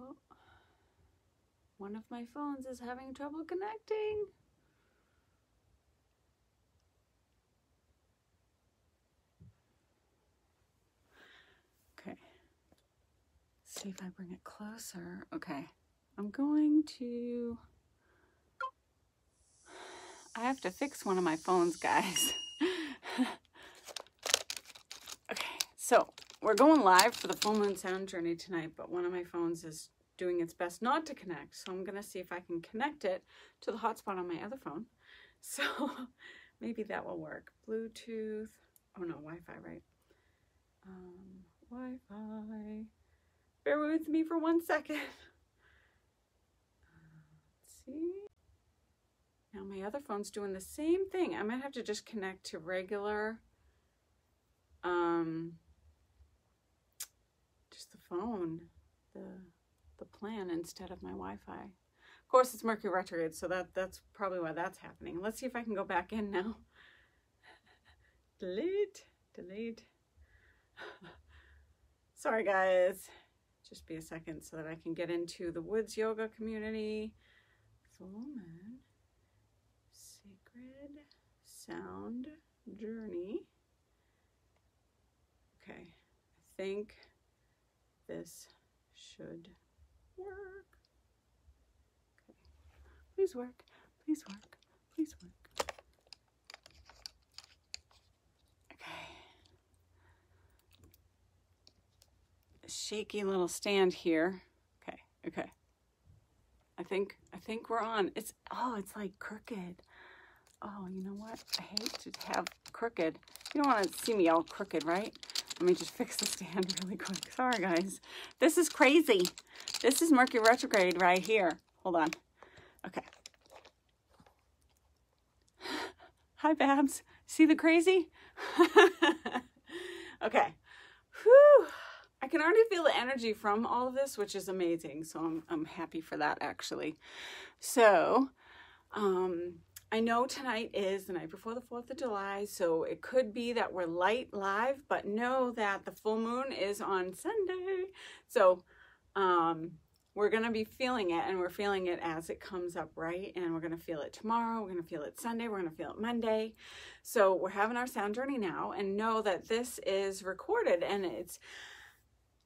Oh, one of my phones is having trouble connecting. Okay. See if I bring it closer. Okay. I'm going to... I have to fix one of my phones, guys. Okay, so we're going live for the full moon sound journey tonight, but one of my phones is doing its best not to connect. So I'm going to see if I can connect it to the hotspot on my other phone. So maybe that will work. Bluetooth. Oh no, Wi-Fi, right? Wi-Fi. Bear with me for 1 second. Let's see. Now my other phone's doing the same thing. I might have to just connect to regular, just the phone, the plan instead of my Wi-Fi. Of course, it's Mercury retrograde, so that's probably why that's happening. Let's see if I can go back in now. Delete. Sorry, guys. Just be a second so that I can get into the Woods Yoga community. Full moon. Sacred sound journey. Okay, I think this should work. Okay, please work, please work, please work. Okay. A shaky little stand here. Okay. I think we're on. It's like crooked. Oh, you know what? I hate to have crooked. You don't want to see me all crooked, right? Let me just fix the stand really quick. Sorry, guys. This is crazy. This is Mercury retrograde right here. Hold on. Okay. Hi, Babs. See the crazy? Okay. Whew. I can already feel the energy from all of this, which is amazing. So I'm happy for that, actually. So, I know tonight is the night before the 4th of July, so it could be that we're light live, but know that the full moon is on Sunday. So we're going to be feeling it, and we're feeling it as it comes up, right? And we're going to feel it tomorrow. We're going to feel it Sunday. We're going to feel it Monday. So we're having our sound journey now, and know that this is recorded, and it's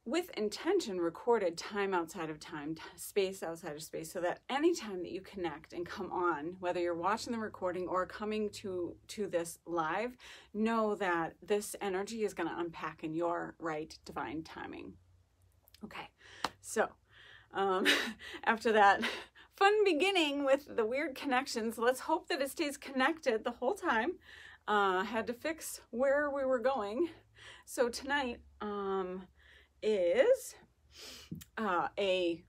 with intention recorded time outside of time, space outside of space, so that anytime that you connect and come on, whether you're watching the recording or coming to this live, know that this energy is going to unpack in your right divine timing. Okay, so after that fun beginning with the weird connections, let's hope that it stays connected the whole time. Had to fix where we were going. So tonight, is a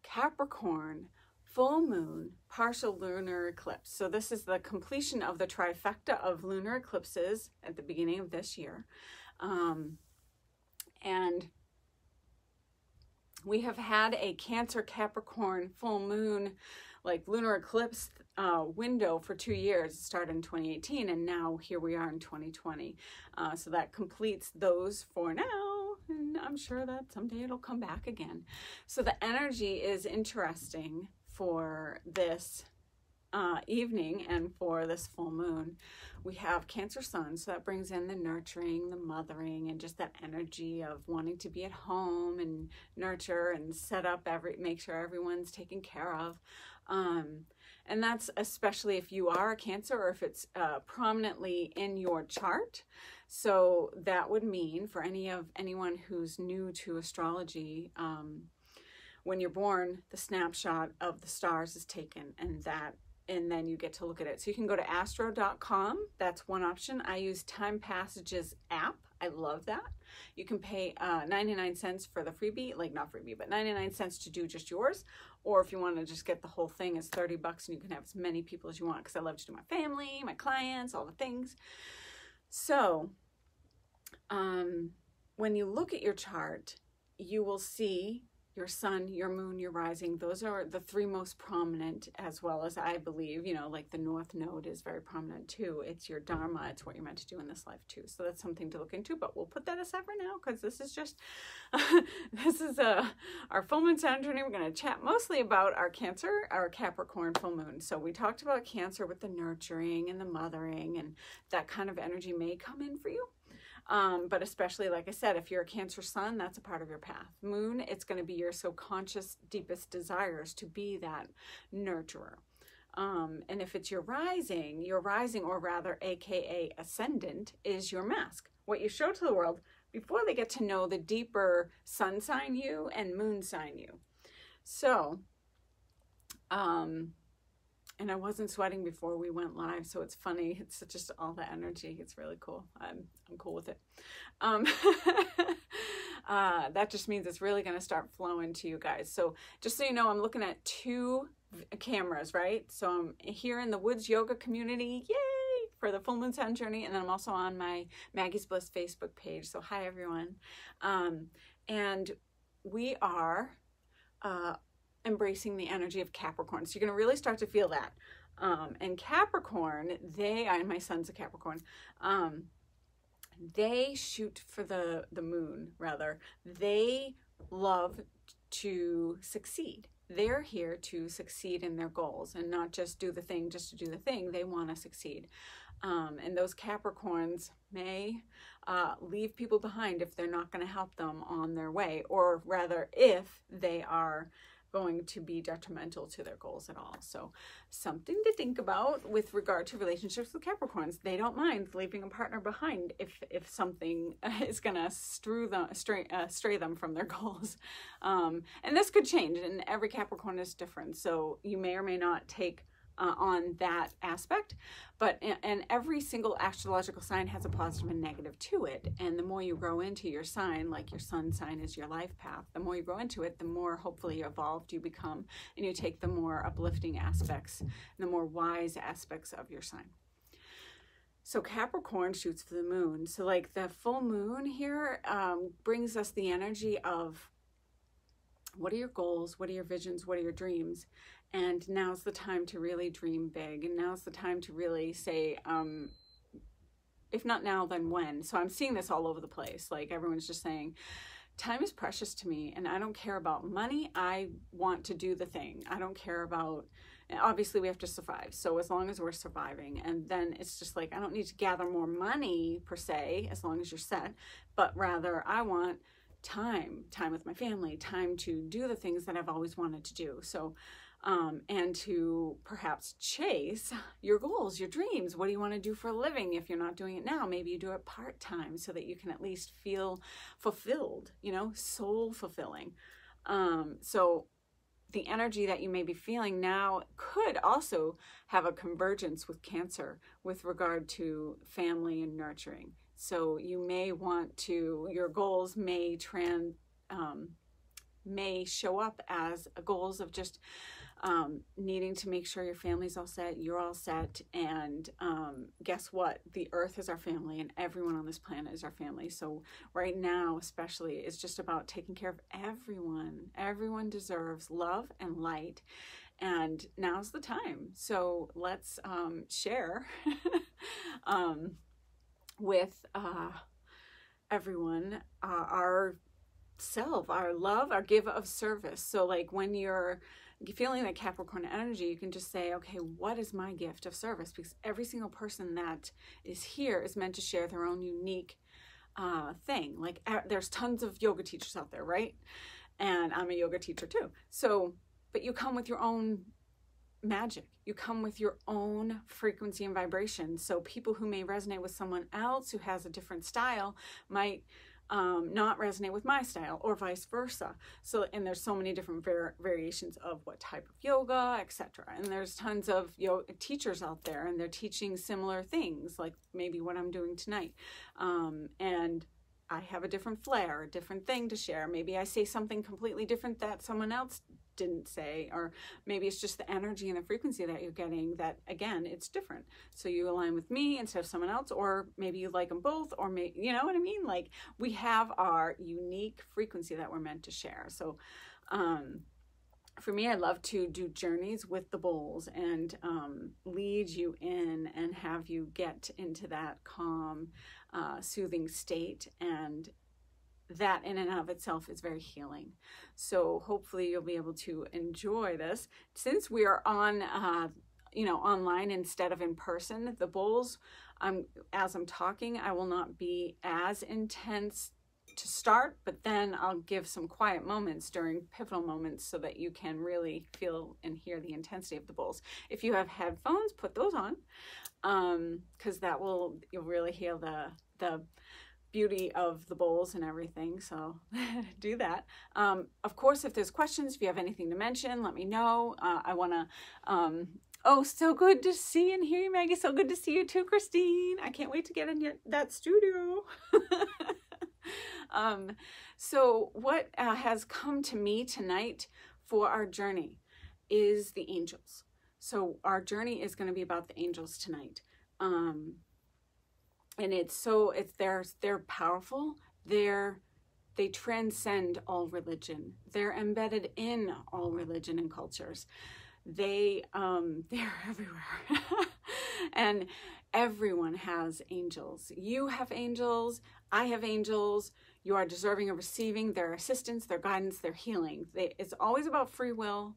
Capricorn full moon partial lunar eclipse. So this is the completion of the trifecta of lunar eclipses at the beginning of this year. And we have had a Cancer Capricorn full moon, like lunar eclipse window for 2 years. It started in 2018, and now here we are in 2020. So that completes those for now. And I'm sure that someday it'll come back again. So the energy is interesting for this evening and for this full moon. We have Cancer Sun, so that brings in the nurturing, the mothering, and just that energy of wanting to be at home and nurture and set up make sure everyone's taken care of. And that's especially if you are a Cancer or if it's prominently in your chart. So that would mean for anyone who's new to astrology, when you're born, the snapshot of the stars is taken, and then you get to look at it. So you can go to astro.com. That's one option. I use Time Passages app. I love that. You can pay 99 cents for the freebie, like not freebie, but 99 cents to do just yours. Or if you want to just get the whole thing, it's 30 bucks and you can have as many people as you want, because I love to do my family, my clients, all the things. So when you look at your chart, you will see your sun, your moon, your rising. Those are the three most prominent, as well as I believe, you know, like the North Node is very prominent too. It's your Dharma. It's what you're meant to do in this life too. So that's something to look into, but we'll put that aside for now because this is just, this is our full moon Saturn journey. We're going to chat mostly about our Cancer, our Capricorn full moon. So we talked about Cancer with the nurturing and the mothering, and that kind of energy may come in for you. But especially, like I said, if you're a Cancer sun, that's a part of your path. Moon, it's going to be your subconscious, deepest desires to be that nurturer. And if it's your rising, or rather, AKA ascendant, is your mask. What you show to the world before they get to know the deeper sun sign you and moon sign you. So, and I wasn't sweating before we went live, so it's funny. It's just all the energy. It's really cool. I'm cool with it. That just means it's really going to start flowing to you guys. So just so you know, I'm looking at 2 cameras, right? So I'm here in the Woods Yoga community, yay, for the full moon Saturn journey, and then I'm also on my Maggie's Bliss Facebook page. So hi, everyone. And we are embracing the energy of Capricorn. So you're going to really start to feel that. And Capricorn, and my son's a Capricorn, they shoot for the moon, rather. They love to succeed. They're here to succeed in their goals and not just do the thing just to do the thing. They want to succeed. And those Capricorns may leave people behind if they're not going to help them on their way, or rather if they are going to be detrimental to their goals at all. So something to think about with regard to relationships with Capricorns. They don't mind leaving a partner behind if something is going to stray them from their goals. And this could change, and every Capricorn is different. So you may or may not take on that aspect, but and every single astrological sign has a positive and negative to it. And the more you grow into your sign, like your sun sign is your life path, the more you grow into it, the more hopefully evolved you become, and you take the more uplifting aspects and the more wise aspects of your sign. So Capricorn shoots for the moon. So like the full moon here brings us the energy of what are your goals, what are your visions, what are your dreams? And now's the time to really dream big. And now's the time to really say, if not now, then when? So I'm seeing this all over the place. Like everyone's just saying, time is precious to me and I don't care about money. I want to do the thing. I don't care about, obviously we have to survive. So as long as we're surviving, and then it's just like, I don't need to gather more money per se, as long as you're set, but rather I want time with my family, time to do the things that I've always wanted to do. So, and to perhaps chase your goals, your dreams. What do you want to do for a living? If you're not doing it now, maybe you do it part-time so that you can at least feel fulfilled, you know, soul fulfilling. So the energy that you may be feeling now could also have a convergence with Cancer with regard to family and nurturing. So you may want to, your goals may show up as goals of just needing to make sure your family's all set, you're all set, and guess what? The earth is our family and everyone on this planet is our family. So right now especially, it's just about taking care of everyone. Everyone deserves love and light, and now's the time. So let's share with everyone our self, our love, our give of service. So like when you're feeling that Capricorn energy, you can just say, okay, what is my gift of service? Because every single person that is here is meant to share their own unique thing. Like there's tons of yoga teachers out there, right? And I'm a yoga teacher too. So, but you come with your own magic. You come with your own frequency and vibration. So people who may resonate with someone else who has a different style might not resonate with my style, or vice versa. So, and there's so many different variations of what type of yoga, etc. And there's tons of yoga teachers out there, and they're teaching similar things, like maybe what I'm doing tonight. And I have a different flair, a different thing to share. Maybe I say something completely different that someone else didn't say, or maybe it's just the energy and the frequency that you're getting that, again, it's different. So you align with me instead of someone else, or maybe you like them both, or maybe, you know what I mean? Like we have our unique frequency that we're meant to share. So For me, I love to do journeys with the bowls and lead you in and have you get into that calm, soothing state. And that in and of itself is very healing. So hopefully you'll be able to enjoy this. Since we are on, online instead of in person, the bowls, as I'm talking, I will not be as intense to start, but then I'll give some quiet moments during pivotal moments so that you can really feel and hear the intensity of the bowls. If you have headphones, put those on, because you'll really hear the beauty of the bowls and everything. So do that. Of course, if there's questions, if you have anything to mention, let me know. I want to, oh, so good to see and hear you, Maggie. So good to see you too, Christine. I can't wait to get in that studio. So what has come to me tonight for our journey is the angels. So our journey is going to be about the angels tonight. And they're powerful. They transcend all religion. They're embedded in all religion and cultures. They're everywhere. And everyone has angels. You have angels. I have angels. You are deserving of receiving their assistance, their guidance, their healing. It's always about free will,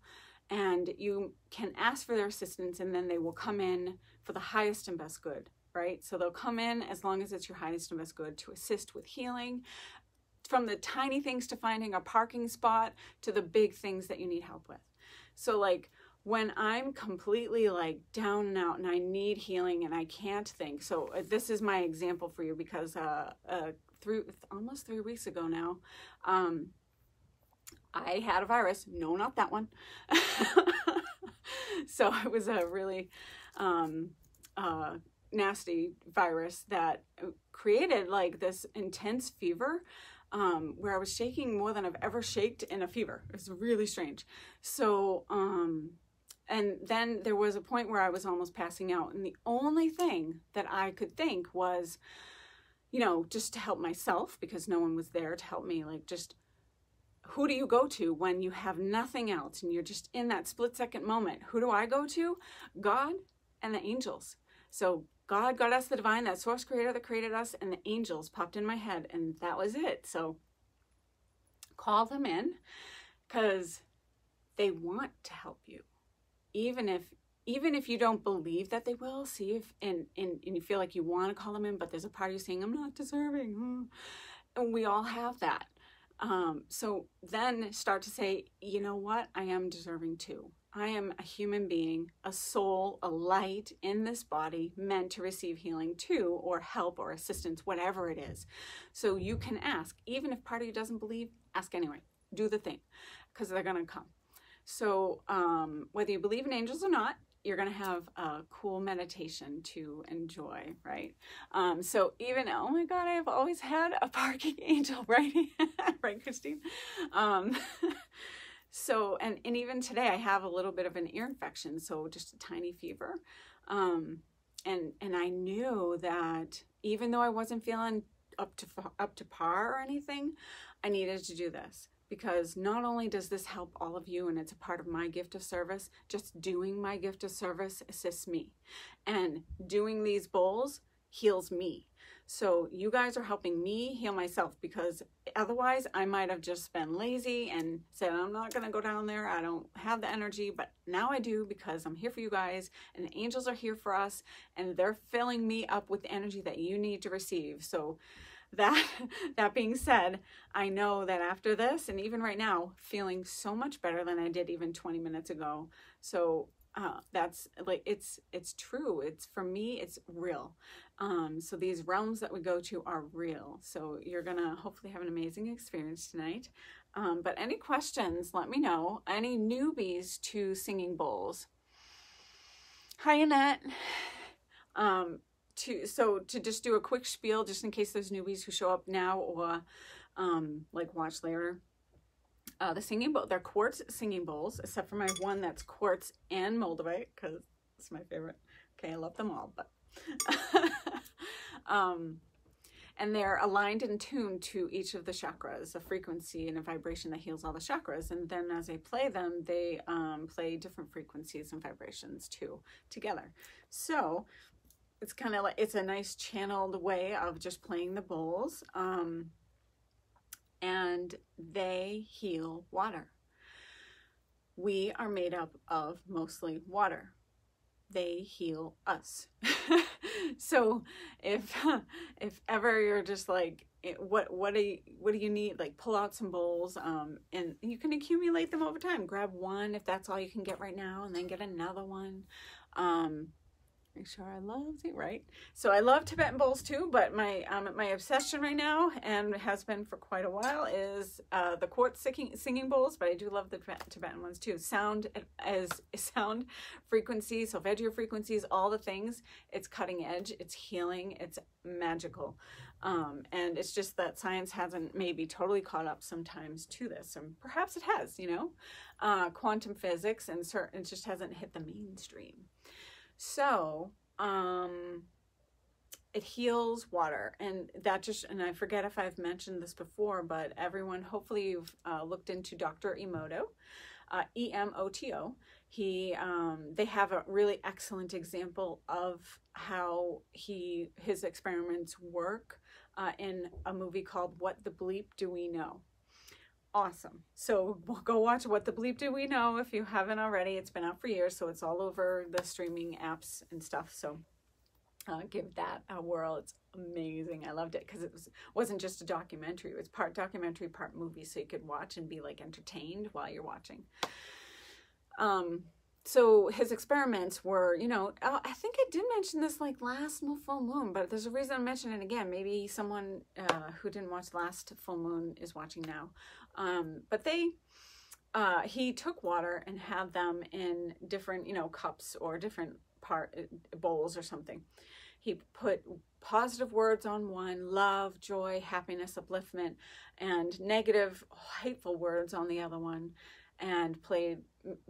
and you can ask for their assistance, and then they will come in for the highest and best good, right? So they'll come in as long as it's your highest and best good to assist with healing, from the tiny things to finding a parking spot to the big things that you need help with. So like, when I'm completely like down and out and I need healing and I can't think. So this is my example for you, because almost 3 weeks ago now, I had a virus. No, not that one. So it was a really nasty virus that created like this intense fever, where I was shaking more than I've ever shaked in a fever. It was really strange. So, and then there was a point where I was almost passing out. And the only thing that I could think was, just to help myself, because no one was there to help me, like, just who do you go to when you have nothing else and you're just in that split-second moment? Who do I go to? God and the angels. So God, Goddess, the divine, that source creator that created us, and the angels popped in my head, and that was it. So call them in, because they want to help you. Even if you don't believe that they will, see if and you feel like you want to call them in, but there's a part of you saying, I'm not deserving. And we all have that. So then start to say, you know what? I am deserving too. I am a human being, a soul, a light in this body, meant to receive healing too, or help or assistance, whatever it is. So you can ask, even if part of you doesn't believe, ask anyway. Do the thing, because they're going to come. So whether you believe in angels or not, you're going to have a cool meditation to enjoy, right? So even, oh my God, I've always had a parking angel, right? Right, Christine? So, and even today I have a little bit of an ear infection, so just a tiny fever. And I knew that even though I wasn't feeling up to par or anything, I needed to do this. Because not only does this help all of you, and it's a part of my gift of service, just doing my gift of service assists me. And doing these bowls heals me. So you guys are helping me heal myself, because otherwise I might have just been lazy and said, I'm not going to go down there. I don't have the energy, but now I do, because I'm here for you guys, and the angels are here for us, and they're filling me up with the energy that you need to receive. So that being said, I know that after this, and even right now, feeling so much better than I did even 20 minutes ago. So that's like, it's true. It's, for me, it's real. So these realms that we go to are real. So you're going to hopefully have an amazing experience tonight. But any questions, let me know. Any newbies to singing bowls? Hi, Annette. To just do a quick spiel, just in case there's newbies who show up now or like watch later. The singing bowl, they're quartz singing bowls, except for my one that's quartz and moldavite, because it's my favorite. Okay, I love them all, but and they're aligned and tuned to each of the chakras, a frequency and a vibration that heals all the chakras. And then as I play them, they play different frequencies and vibrations too together. So it's kind of like, it's a nice channeled way of just playing the bowls. And they heal water. We are made up of mostly water. They heal us. So if ever you're just like, what do you need? Like, pull out some bowls, and you can accumulate them over time. Grab one if that's all you can get right now, and then get another one. Make sure I love it, right? So I love Tibetan bowls too, but my obsession right now, and has been for quite a while, is the quartz singing bowls, but I do love the Tibetan ones too. Sound frequencies, solfeggio frequencies, all the things. It's cutting edge, it's healing, it's magical. And it's just that science hasn't maybe totally caught up sometimes to this, and perhaps it has, you know, quantum physics, and it just hasn't hit the mainstream. So, it heals water, and and I forget if I've mentioned this before, but everyone, hopefully you've looked into Dr. Emoto, E-M-O-T-O. They have a really excellent example of how his experiments work in a movie called What the Bleep Do We Know? Awesome. So go watch What the Bleep Do We Know if you haven't already. It's been out for years, so it's all over the streaming apps and stuff. So give that a whirl. It's amazing. I loved it because wasn't just a documentary. It was part documentary, part movie, so you could watch and be like entertained while you're watching. So his experiments were, you know, I think I did mention this like last full moon, but there's a reason I'm mentioning it again. Maybe someone who didn't watch last full moon is watching now. But he took water and had them in different, you know, cups or different bowls or something. He put positive words on one, love, joy, happiness, upliftment, and negative, hateful words on the other one, and played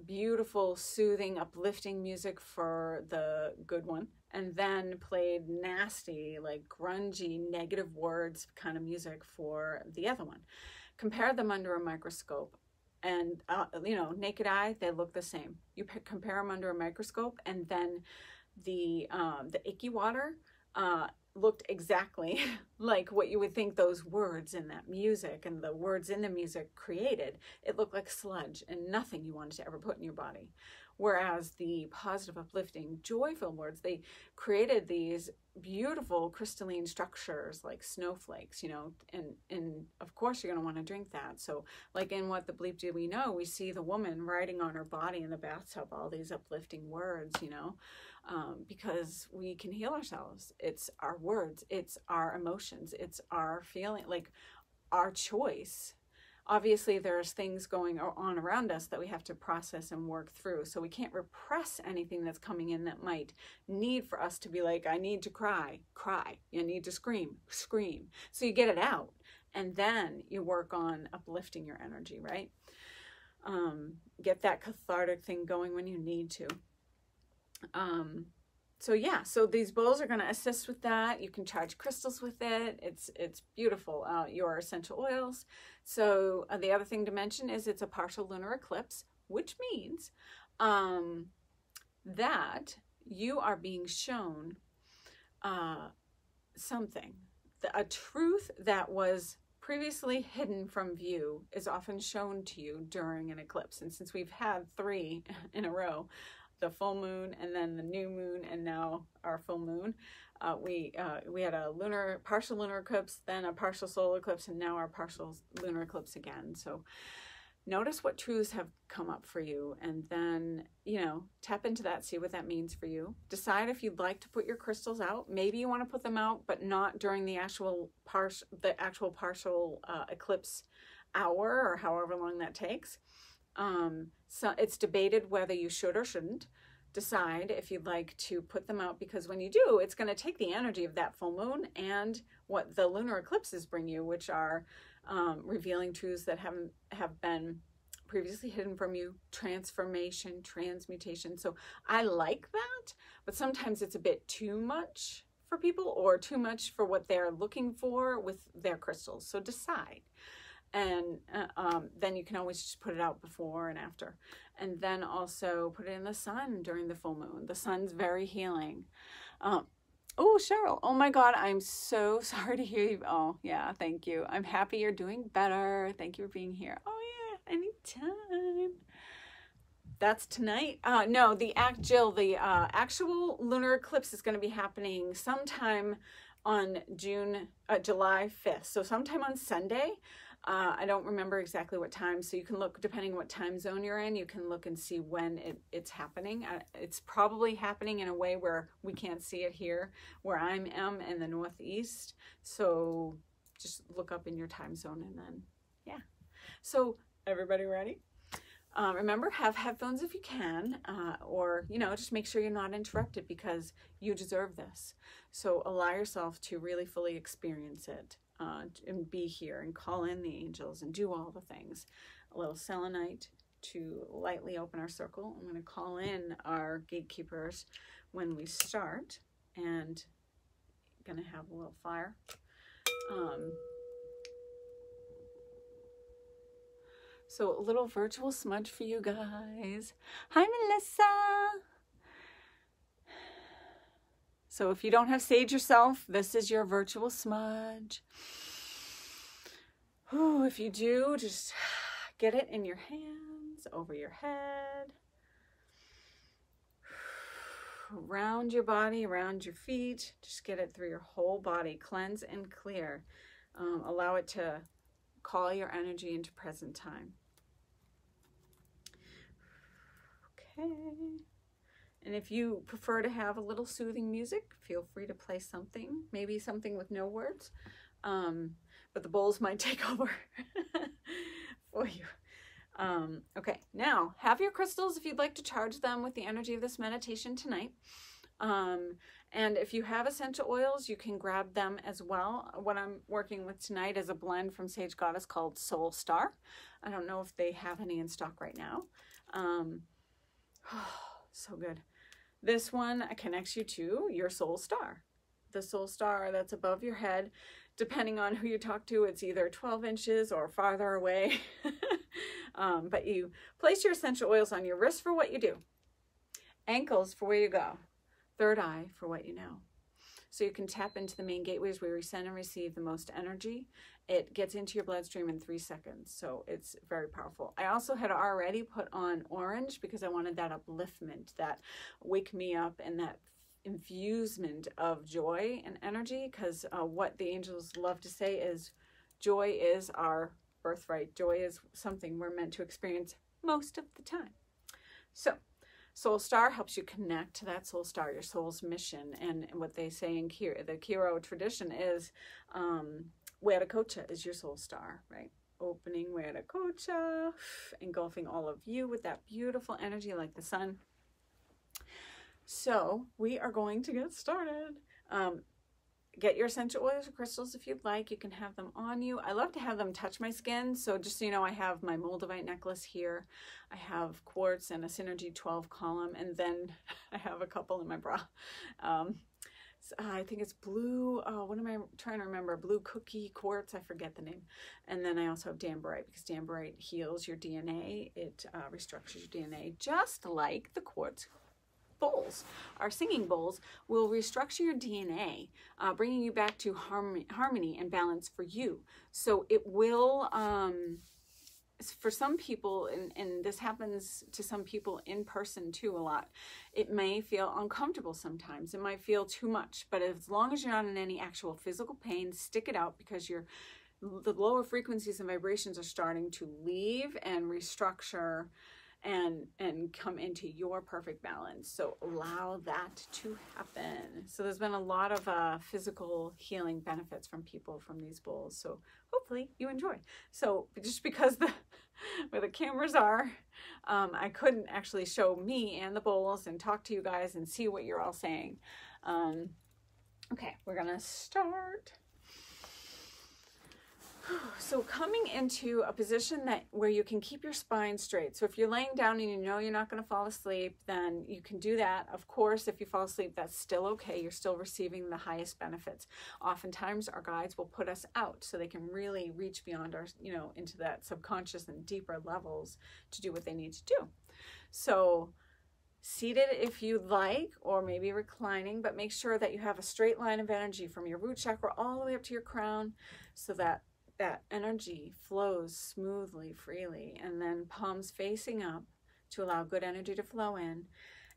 beautiful, soothing, uplifting music for the good one, and then played nasty, like grungy, negative words kind of music for the other one. Compared them under a microscope, and you know, naked eye, they look the same. You compare them under a microscope, and then the icky water looked exactly like what you would think those words in that music and the words in the music created. It looked like sludge and nothing you wanted to ever put in your body. Whereas the positive, uplifting, joyful words, they created these beautiful crystalline structures like snowflakes, you know, and of course you're going to want to drink that. So like in What the Bleep Do We Know, we see the woman writing on her body in the bathtub all these uplifting words, you know, because we can heal ourselves. It's our words, it's our emotions, it's our feeling, like our choice. Obviously, there's things going on around us that we have to process and work through. So we can't repress anything that's coming in that might need for us to be like, I need to cry, cry. You need to scream, scream. So you get it out, and then you work on uplifting your energy, right? Get that cathartic thing going when you need to. So yeah, so these bowls are going to assist with that. You can charge crystals with it. It's beautiful. Your essential oils. So the other thing to mention is it's a partial lunar eclipse, which means that you are being shown something. A truth that was previously hidden from view is often shown to you during an eclipse. And since we've had 3 in a row, the full moon and then the new moon and now our full moon, we had a partial lunar eclipse, then a partial solar eclipse, and now our partial lunar eclipse again. So notice what truths have come up for you, and then, you know, tap into that, see what that means for you. Decide if you'd like to put your crystals out. Maybe you want to put them out, but not during the actual partial eclipse hour, or however long that takes. So it's debated whether you should or shouldn't. Decide if you'd like to put them out, because when you do, it's going to take the energy of that full moon and what the lunar eclipses bring you, which are revealing truths that have been previously hidden from you, transformation, transmutation. So I like that, but sometimes it's a bit too much for people or too much for what they're looking for with their crystals. So decide. And then you can always just put it out before and after. And then also put it in the sun during the full moon. The sun's very healing. Oh, Cheryl, oh my God, I'm so sorry to hear you. Oh, yeah, thank you. I'm happy you're doing better. Thank you for being here. Oh, yeah, anytime. That's tonight. No, the actual lunar eclipse is going to be happening sometime on July 5th. So sometime on Sunday. I don't remember exactly what time, so you can look, depending on what time zone you're in, you can look and see when it's happening. It's probably happening in a way where we can't see it here, where I am in the Northeast. So just look up in your time zone and then, yeah. So everybody ready? Remember, have headphones if you can, or, you know, just make sure you're not interrupted because you deserve this. So allow yourself to really fully experience it. And be here and call in the angels and do all the things. A little selenite to lightly open our circle. I'm going to call in our gatekeepers when we start, and going to have a little fire. So a little virtual smudge for you guys. Hi, Melissa. So if you don't have sage yourself, this is your virtual smudge. Ooh, if you do, just get it in your hands, over your head, around your body, around your feet. Just get it through your whole body. Cleanse and clear. Allow it to call your energy into present time. Okay. And if you prefer to have a little soothing music, feel free to play something, maybe something with no words. But the bowls might take over for you. Okay, now have your crystals if you'd like to charge them with the energy of this meditation tonight. And if you have essential oils, you can grab them as well. What I'm working with tonight is a blend from Sage Goddess called Soul Star. I don't know if they have any in stock right now. So good. This one connects you to your soul star. The soul star that's above your head. Depending on who you talk to, it's either 12 inches or farther away. But you place your essential oils on your wrist for what you do. Ankles for where you go. Third eye for what you know. So you can tap into the main gateways where you send and receive the most energy. It gets into your bloodstream in 3 seconds. So it's very powerful. I also had already put on orange because I wanted that upliftment, that wake me up, and that infusement of joy and energy, because what the angels love to say is joy is our birthright. Joy is something we're meant to experience most of the time. So Soul Star helps you connect to that soul star, your soul's mission. And what they say in the Kiro tradition is Huaracocha is your soul star, right? Opening Huaracocha, engulfing all of you with that beautiful energy like the sun. So we are going to get started. Get your essential oils or crystals if you'd like. You can have them on you. I love to have them touch my skin. So just so you know, I have my Moldavite necklace here. I have quartz and a Synergy 12 column. And then I have a couple in my bra. I think it's blue. Oh, what am I trying to remember? Blue cookie quartz. I forget the name. And then I also have Dambarite, because Dambarite heals your DNA. It restructures your DNA, just like the quartz bowls. Our singing bowls will restructure your DNA, bringing you back to harmony and balance for you. So it will, for some people, and this happens to some people in person too a lot, it may feel uncomfortable sometimes. It might feel too much, but as long as you're not in any actual physical pain, stick it out, because the lower frequencies and vibrations are starting to leave and restructure and come into your perfect balance. So allow that to happen. So there's been a lot of physical healing benefits from people from these bowls. So hopefully you enjoy. So just because where the cameras are, I couldn't actually show me and the bowls and talk to you guys and see what you're all saying. Okay, we're gonna start. So coming into a position where you can keep your spine straight. So if you're laying down and you know you're not going to fall asleep, then you can do that. Of course, if you fall asleep, that's still okay. You're still receiving the highest benefits. Oftentimes our guides will put us out so they can really reach beyond our, into that subconscious and deeper levels to do what they need to do. So seated if you like, or maybe reclining, but make sure that you have a straight line of energy from your root chakra all the way up to your crown, so that energy flows smoothly, freely, and then palms facing up to allow good energy to flow in.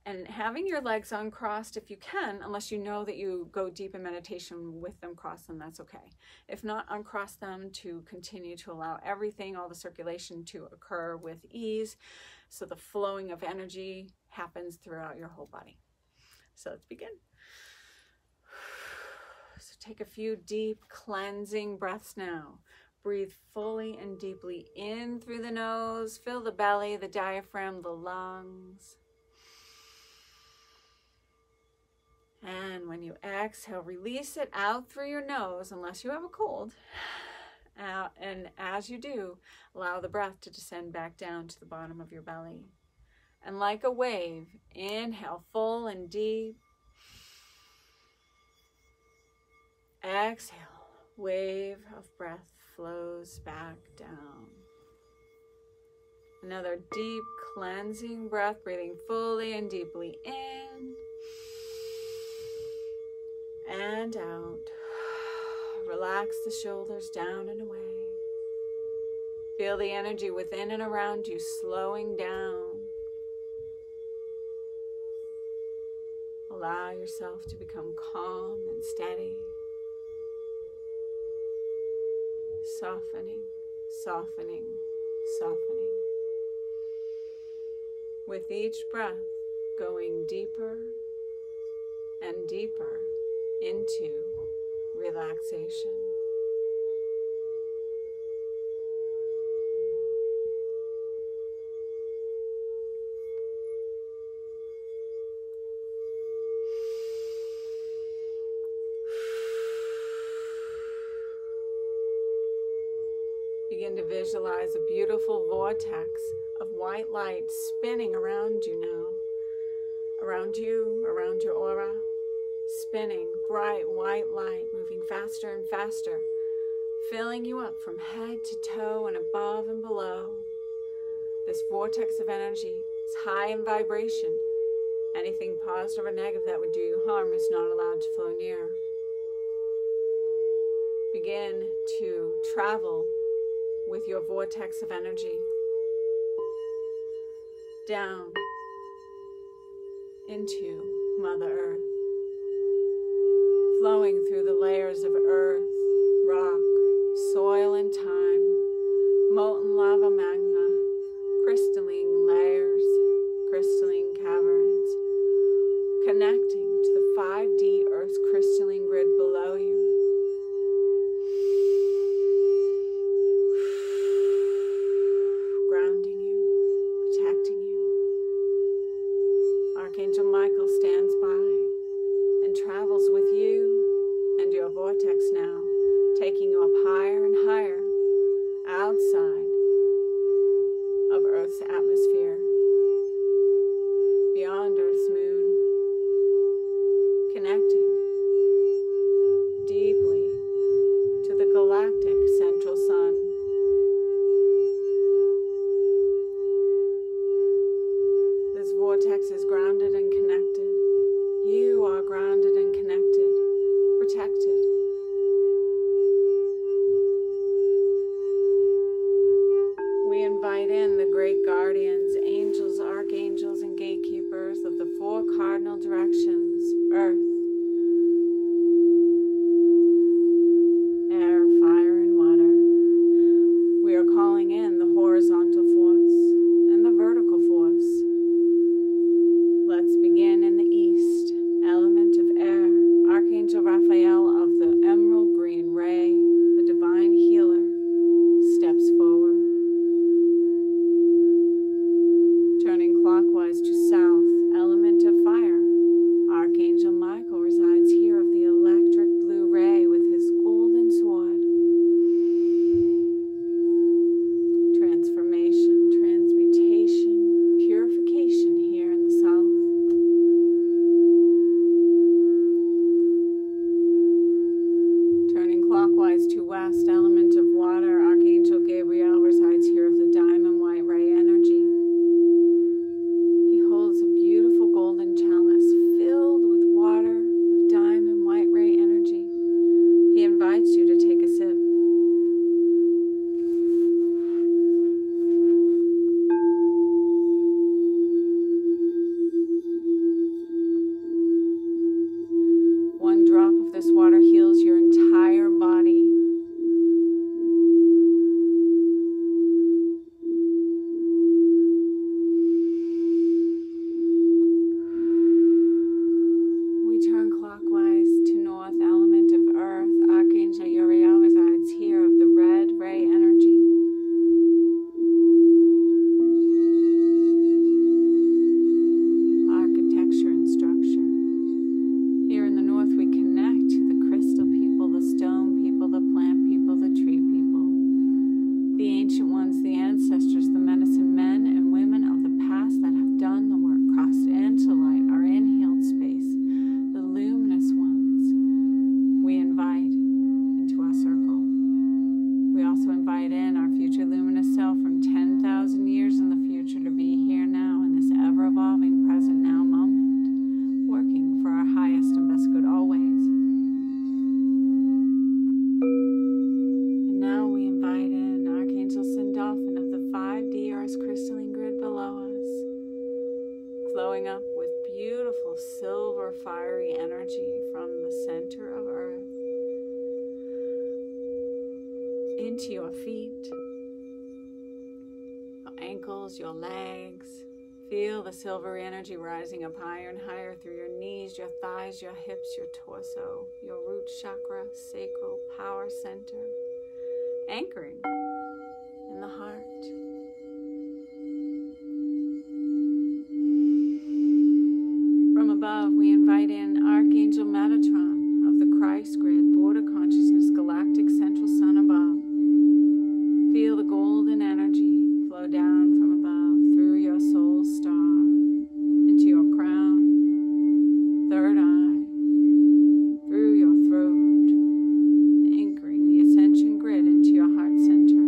And having your legs uncrossed if you can, unless you know that you go deep in meditation with them crossed, then that's okay. If not, uncross them to continue to allow everything, all the circulation to occur with ease, so the flowing of energy happens throughout your whole body. So let's begin. So take a few deep cleansing breaths now. Breathe fully and deeply in through the nose. Fill the belly, the diaphragm, the lungs. And when you exhale, release it out through your nose, unless you have a cold. And as you do, allow the breath to descend back down to the bottom of your belly. And like a wave, inhale full and deep. Exhale, wave of breath flows back down. Another deep cleansing breath, breathing fully and deeply in and out. Relax the shoulders down and away. Feel the energy within and around you slowing down. Allow yourself to become calm and steady. Softening, softening, softening. With each breath, going deeper and deeper into relaxation. Begin to visualize a beautiful vortex of white light spinning around you now. Around you, around your aura. Spinning, bright white light, moving faster and faster, filling you up from head to toe and above and below. This vortex of energy is high in vibration. Anything positive or negative that would do you harm is not allowed to flow near. Begin to travel with your vortex of energy down into Mother Earth, flowing through the layers of earth, rock, soil and time, molten lava magma, crystalline layers, crystalline caverns, connecting to the 5D Earth's crystalline grid below you. Grounding you, protecting you. Archangel Michael stands by and travels with you and your vortex now, taking you up higher and higher outside of Earth's atmosphere, beyond Earth's moon, connecting deeply to the galactic central sun. This vortex is grounded and connected. You are grounded and connected, protected. We invite in the great guardians, angels, archangels, and gatekeepers of the 4 cardinal directions: earth, air, fire, and water. We are calling in the horizontal force and the vertical force. Let's begin in the east. Element of air, Archangel Raphael of the emerald green ray, the divine healer, steps forward. Turning clockwise to south, element of fire, Archangel Michael element of water, Archangel Gabriel resides here of the diamond white ray energy. He holds a beautiful golden chalice filled with water of diamond white ray energy. He invites you to take a sip. One drop of this water heals your entire body. We turn clockwise to north, element of earth. Archangel Uriel resides here of the red ray energy. Architecture and structure. Here in the north, we connect to the crystal people, the stone people, the plant people, the tree people, the ancient ones, the ancestors, the medicine men and women of the past that have done the work, crossed into light, are in healed space, the luminous ones. We invite into our circle. We also invite in our future luminous self from 10,000 years in the future to be here now in this ever-evolving present now moment, working for our highest and best good always. And now we invite in Archangel Sandalphon of the 5D Earth crystalline grid below us, flowing up with beautiful silver fiery energy from the center of Earth into your feet, your ankles, your legs. Feel the silvery energy rising up higher and higher through your knees, your thighs, your hips, your torso, your root chakra, sacral power center, anchoring in the heart. From above, we invite in Archangel Metatron of the Christ grid, border consciousness, galactic central sun above. Feel the golden energy flow down from above through your soul star into your crown, third eye, through your throat, anchoring the Ascension grid into your heart center.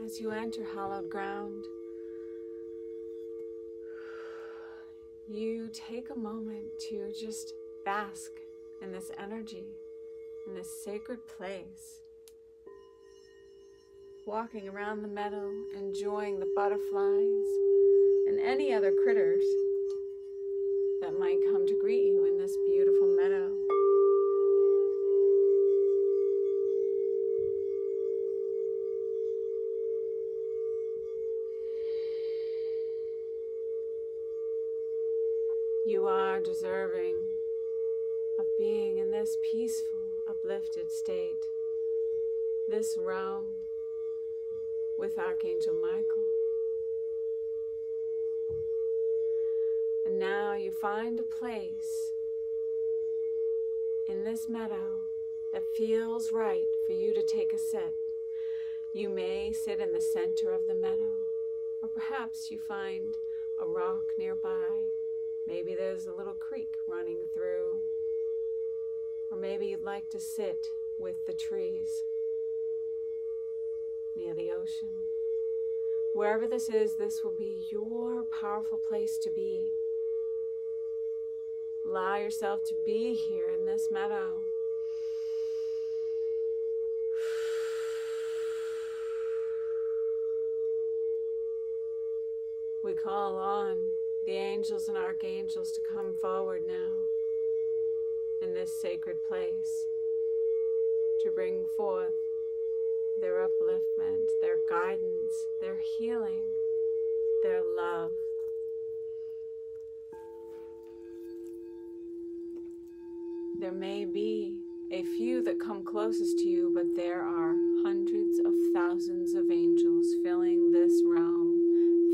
As you enter hallowed ground, you take a moment to just bask in this energy, in this sacred place. Walking around the meadow, enjoying the butterflies and any other critters that might come to greet you in this beautiful meadow. You are deserving of being in this peaceful, uplifted state, this realm with Archangel Michael. And now you find a place in this meadow that feels right for you to take a sit. You may sit in the center of the meadow, or perhaps you find a rock nearby. Maybe there's a little creek running through, or maybe you'd like to sit with the trees near the ocean. Wherever this is, this will be your powerful place to be. Allow yourself to be here in this meadow. We call on the angels and archangels to come forward now in this sacred place to bring forth their upliftment, their guidance, their healing, their love. There may be a few that come closest to you, but there are hundreds of thousands of angels filling this realm,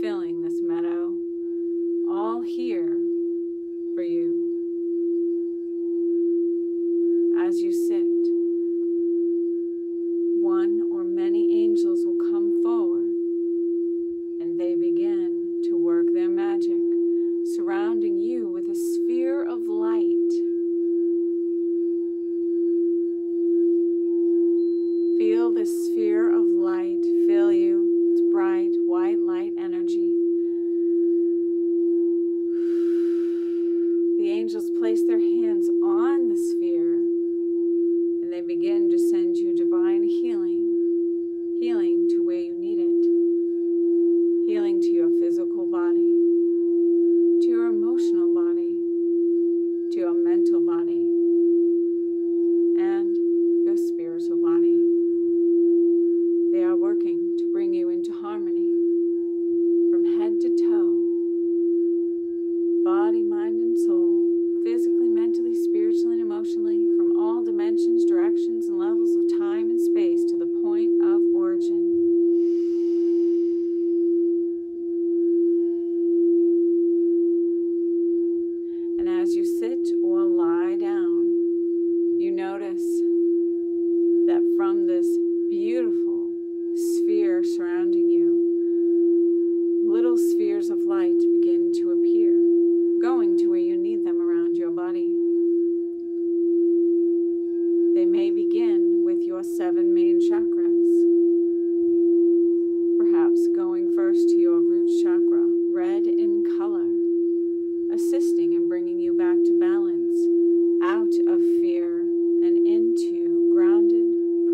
filling this meadow, all here for you. As you sit, one or many angels will come forward and they begin to work their magic, surrounding you with a sphere of light. Feel this sphere of light fill you. It's bright, white light energy. The angels place their hands on the sphere and they begin to send you divine healing to where you need it, healing to your physical body, to your emotional body, to your mental body, and your spiritual body. They are working to bring you into harmony from head to toe, body, mind, and soul, physically, mentally, spiritually, and emotionally, from all dimensions, directions, and levels of time and space to the point of origin. And as you sit or lie down, you notice that from this beautiful sphere surrounding you, little spheres of light begin to appear, going to where you need them around your body. They may begin with your 7 main chakras, perhaps going first to your root chakra, red in color, assisting in bringing you back to balance, out of fear and into grounded,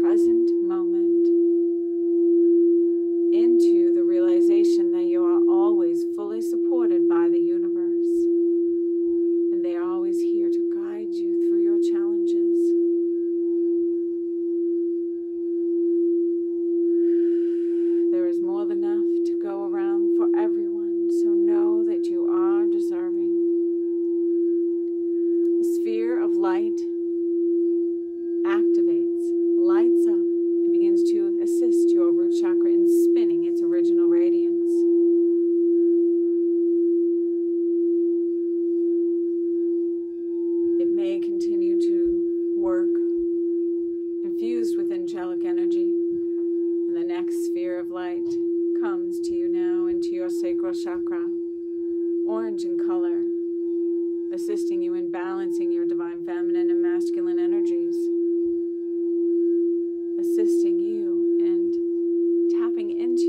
present moment, into the realization that you are always fully supported by the universe, and they are always here to guide you through your challenges. There is more than enough to go around for everyone, so know that you are deserving. The sphere of light activates, lights up, and begins to assist your root chakra in spinning its original radiance. It may continue to work, infused with angelic energy, and the next sphere of light comes to you now into your sacral chakra, orange in color, assisting you in balancing your divine feminine and masculine energies, assisting you in tapping into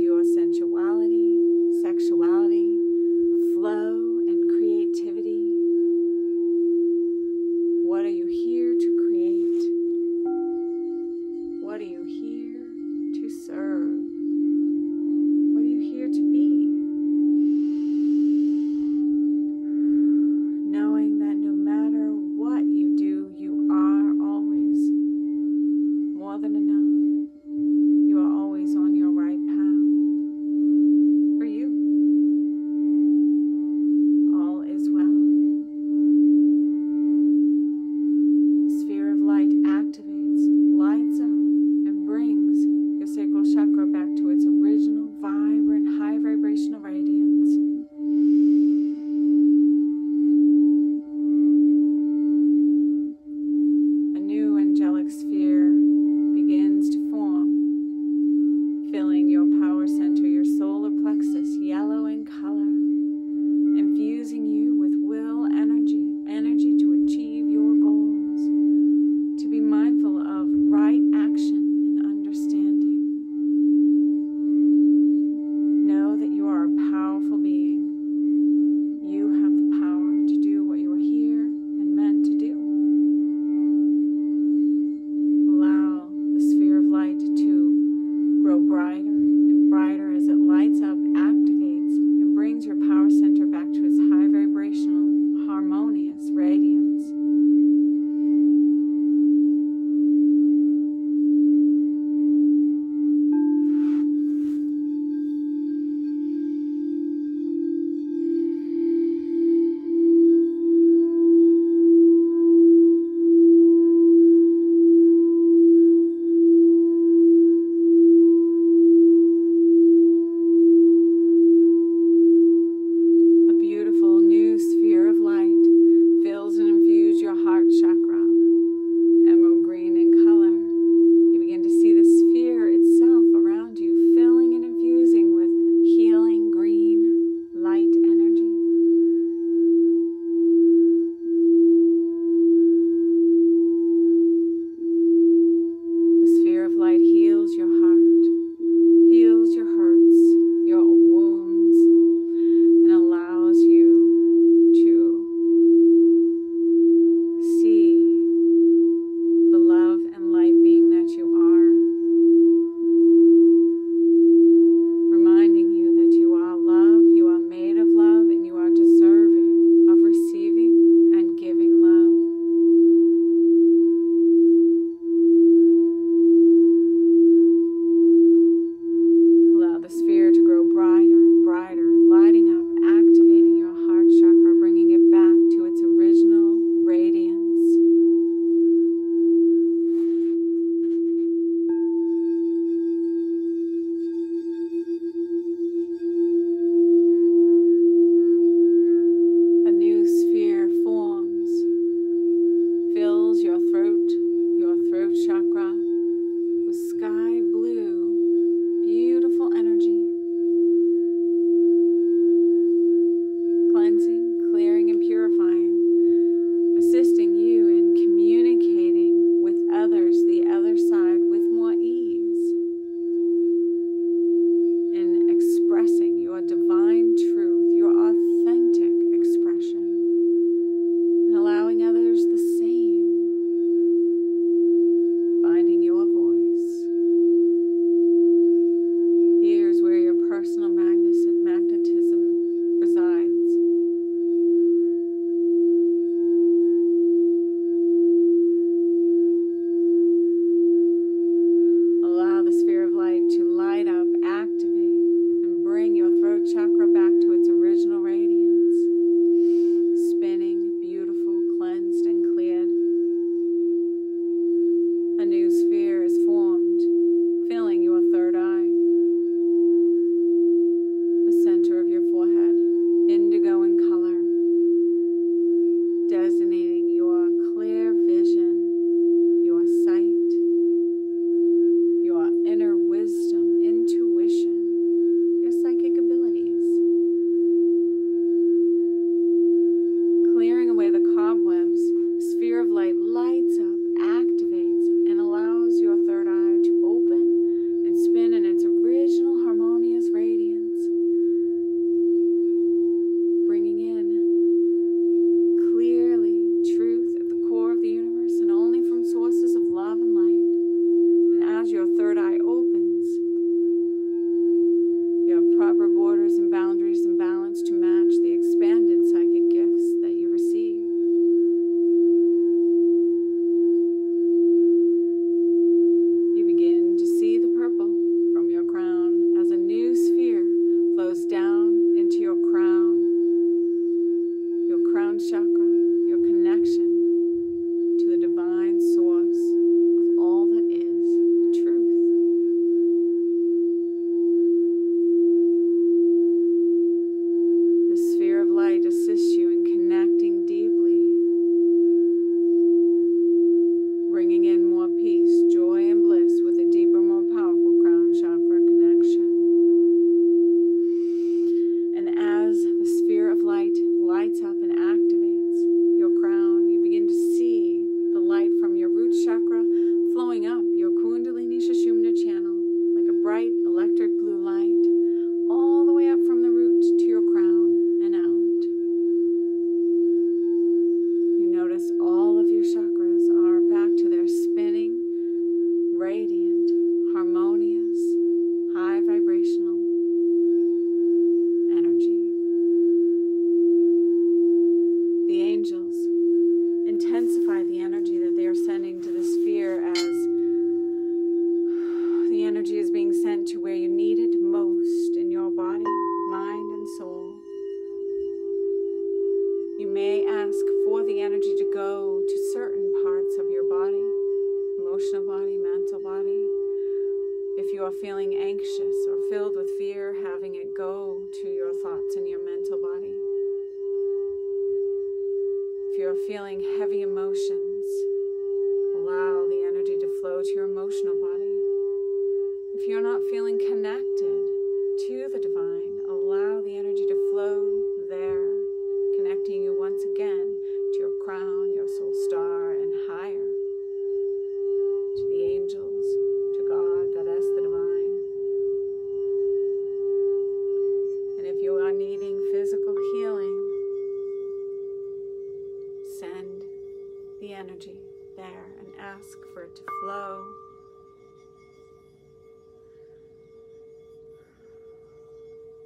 energy there and ask for it to flow.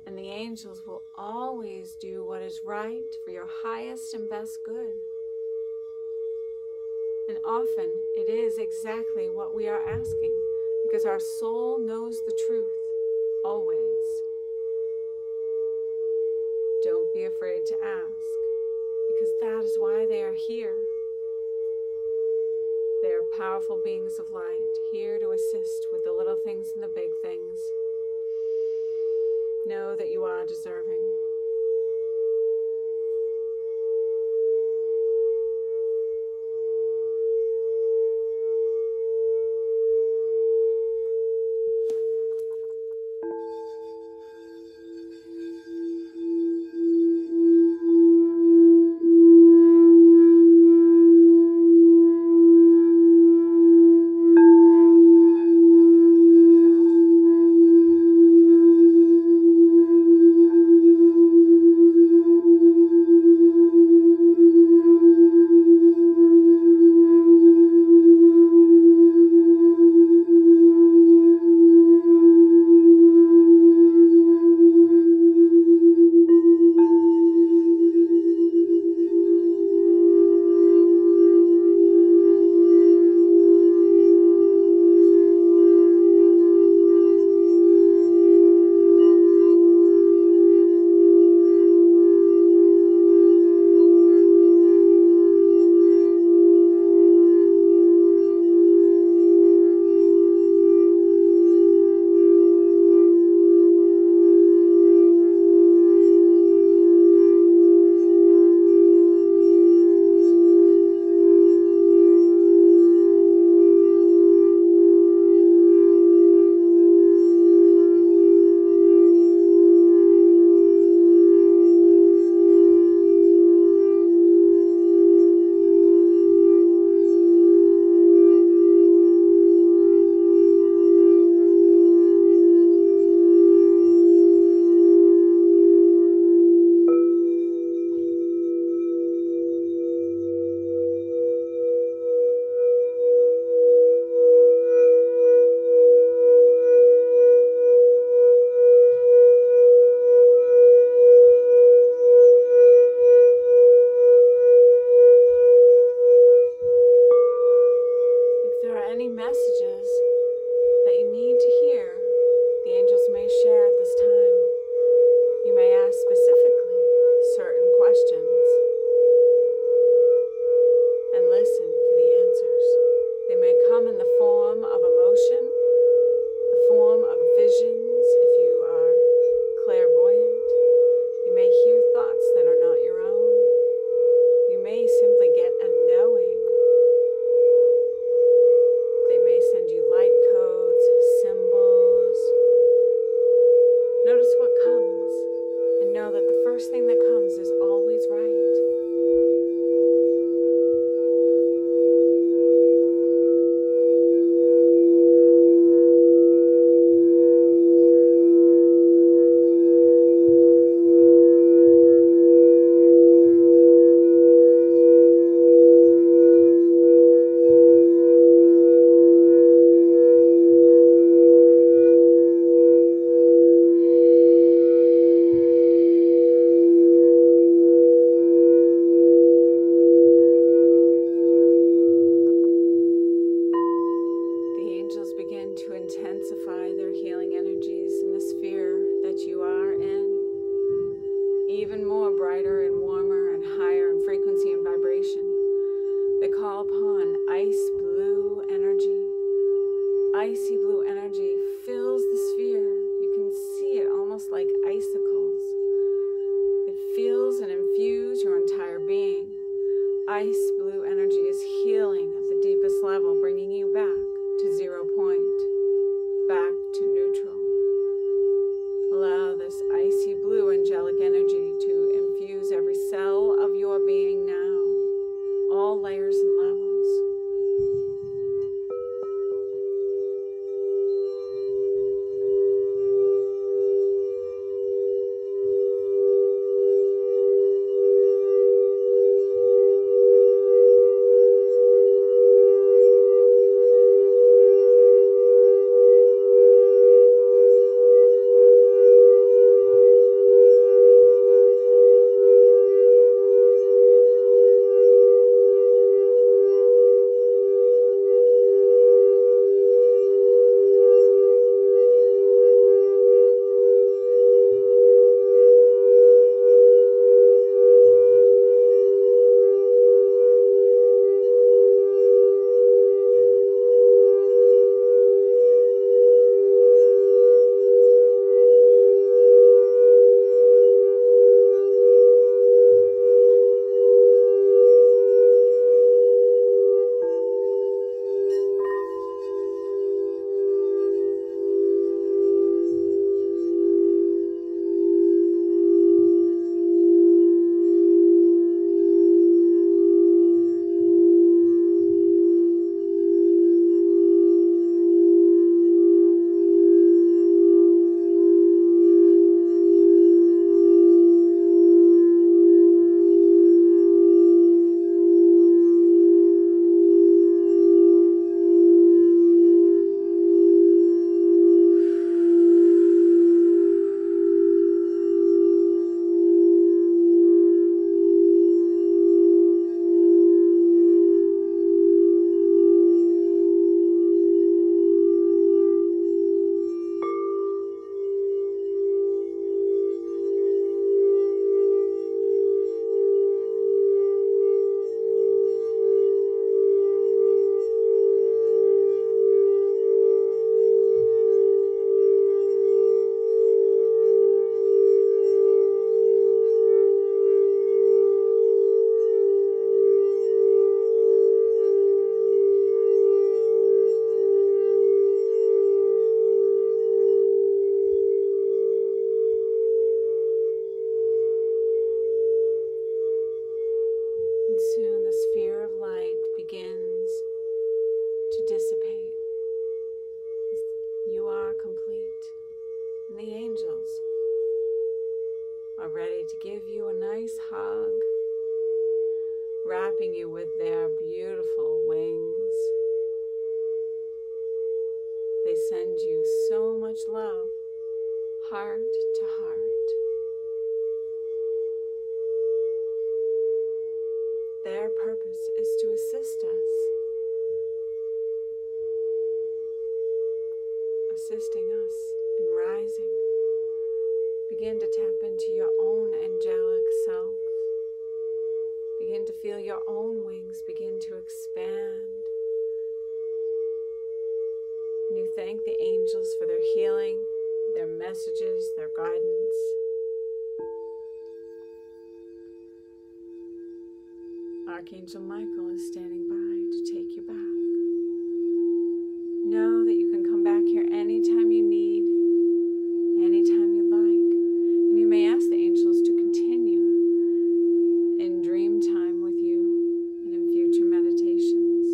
And the angels will always do what is right for your highest and best good. And often it is exactly what we are asking, because our soul knows the truth, always. Don't be afraid to ask, because that is why they are here. They are powerful beings of light, here to assist with the little things and the big things. Know that you are deserving. Ice blue energy is healing at the deepest level, bringing you back to 0 point, back to neutral. Allow this icy blue angelic energy to infuse every cell of your being now, all layers and levels. angels are ready to give you a nice hug, wrapping you with their beautiful wings. They send you so much love, heart to heart. Their purpose is to assist us, assisting us in rising. Begin to tap into your own angelic self. Begin to feel your own wings begin to expand. And you thank the angels for their healing, their messages, their guidance. Archangel Michael is standing by to take you back. Know that you can come back here anytime you need, anytime you'd like. And you may ask the angels to continue in dream time with you and in future meditations.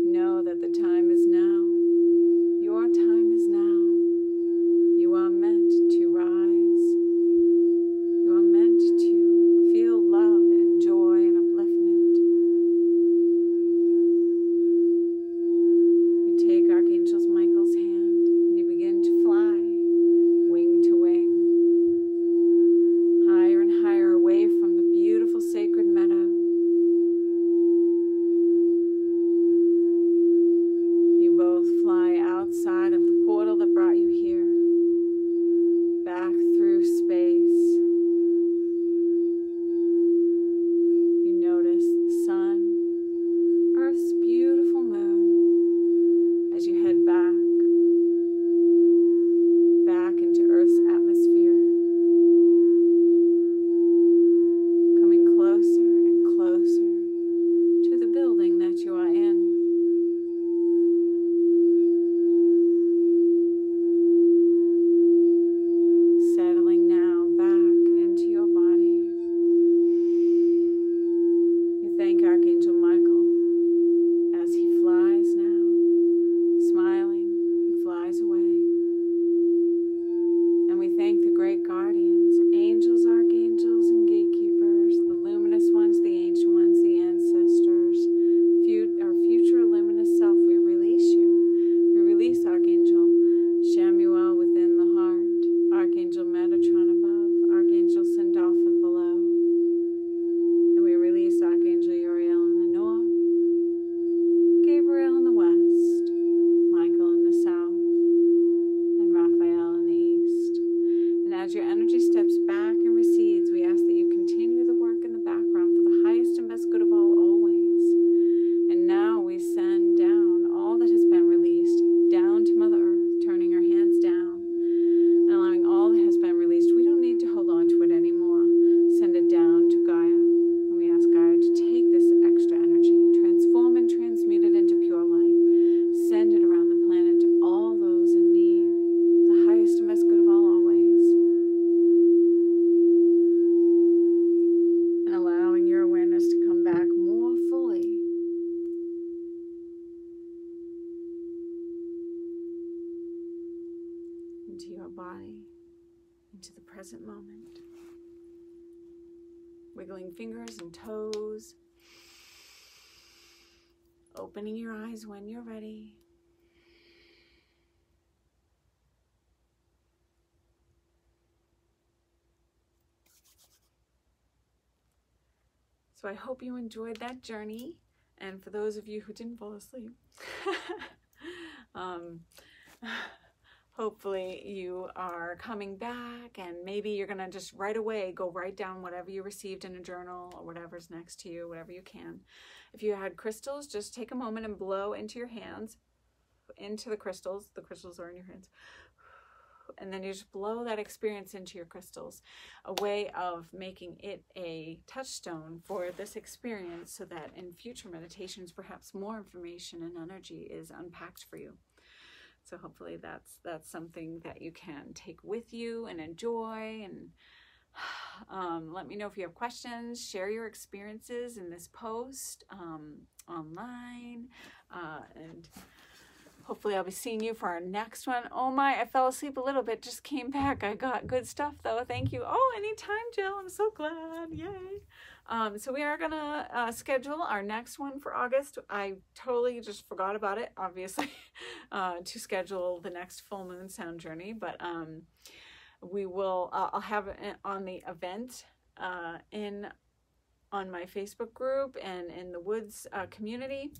Know that the time is now. Your time is now. You are meant to rise. You are meant to feel love and joy and upliftment. You take Archangel Michael's hand and you begin to fly, wing to wing, higher and higher away from the beautiful sacred meadow. You both fly outside of the portal that brought you here, back through space. You notice the sun, Earth's beautiful moon, as you head back into Earth's atmosphere, coming closer and closer to the building that you are in. Settling now back into your body. You thank Archangel Michael as he flies now, smiling, he flies away. And we thank the great guardians, angels, archangels, and gatekeepers, the luminous ones, the ancient ones, the ancestors, our future luminous self. We release you. We release Archangel Shamuel within the heart, Archangel Metatron above, Archangel Sandalphon below. And we release Archangel Uriel in the north, Gabriel in the west, Michael in the south, and Raphael in the east. And as your energy steps back and recedes, we ask that you continue the work in the background for the highest and best good of all always. And now we send down all that has been released, down to Mother Earth, turning our hands down and allowing all that has been released. We don't need to hold on to it anymore. Send it down to Gaia. And we ask Gaia to take this extra energy, transform and transmute it into pure light. Send it around the planet to all those in need, the highest and best good of all always. And allowing your awareness to come back more fully into your body, into the present moment. Wiggling fingers and toes. Opening your eyes when you're ready. So I hope you enjoyed that journey. And for those of you who didn't fall asleep, hopefully you are coming back, and maybe you're going to just right away go write down whatever you received in a journal or whatever's next to you, whatever you can. If you had crystals, just take a moment and blow into your hands, into the crystals. The crystals are in your hands. And then you just blow that experience into your crystals, a way of making it a touchstone for this experience so that in future meditations, perhaps more information and energy is unpacked for you. So hopefully that's something that you can take with you and enjoy. And let me know if you have questions. Share your experiences in this post online. And hopefully I'll be seeing you for our next one. Oh my, I fell asleep a little bit, just came back. I got good stuff though. Thank you. Oh, anytime, Jill. I'm so glad. Yay. So we are going to schedule our next one for August. I totally just forgot about it, obviously, to schedule the next full moon sound journey. But we will, I'll have it on the event on my Facebook group and in the Woods community.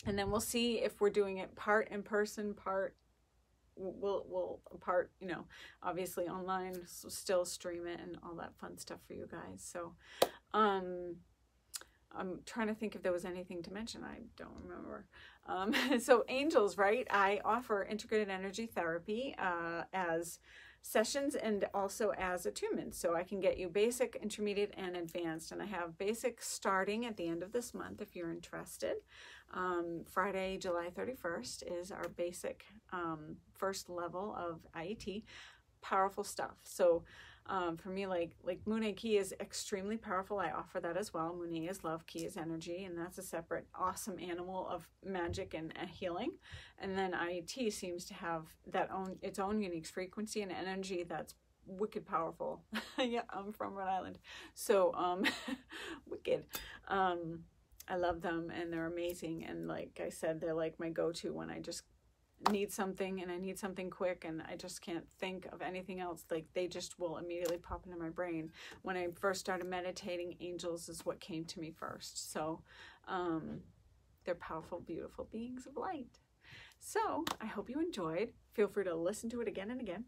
And then we'll see if we're doing it part in person, part we'll part, you know, obviously online, so still stream it and all that fun stuff for you guys. So I'm trying to think if there was anything to mention. I don't remember. So angels, right? I offer integrated energy therapy as sessions and also as attunements. So I can get you basic, intermediate, and advanced. And I have basic starting at the end of this month if you're interested. Friday, July 31st is our basic first level of IET. Powerful stuff. So for me, like Moon Key is extremely powerful. I offer that as well. Moon is love, Key is energy, and that's a separate awesome animal of magic and healing. And then IET seems to have its own unique frequency and energy that's wicked powerful. Yeah, I'm from Rhode Island, so wicked. I love them and they're amazing. And like I said, they're like my go-to when I just need something and I need something quick and I just can't think of anything else. Like they just will immediately pop into my brain. When I first started meditating, angels is what came to me first. So they're powerful, beautiful beings of light. So I hope you enjoyed. Feel free to listen to it again and again.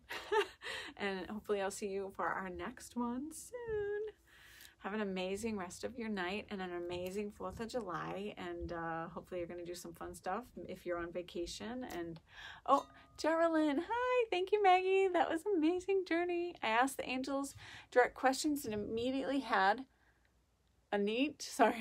And hopefully I'll see you for our next one soon. Have an amazing rest of your night and an amazing 4th of July. And hopefully you're going to do some fun stuff if you're on vacation. And, oh, Geraldine, hi. Thank you, Maggie. That was an amazing journey. I asked the angels direct questions and immediately had a neat, sorry,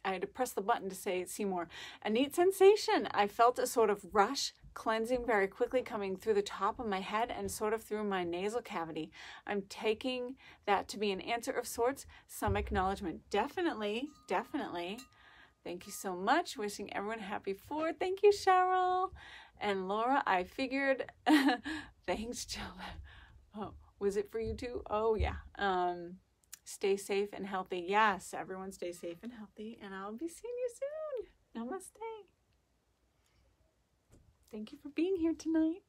I had to press the button to say see more. A neat sensation. I felt a sort of rush, cleansing very quickly coming through the top of my head and sort of through my nasal cavity. I'm taking that to be an answer of sorts, some acknowledgement. Definitely, definitely. Thank you so much. Wishing everyone happy 4th. Thank you, Cheryl. And Laura, I figured, thanks, Jill. Oh, was it for you too? Oh, yeah. Stay safe and healthy. Yes, everyone stay safe and healthy. And I'll be seeing you soon. Namaste. Thank you for being here tonight.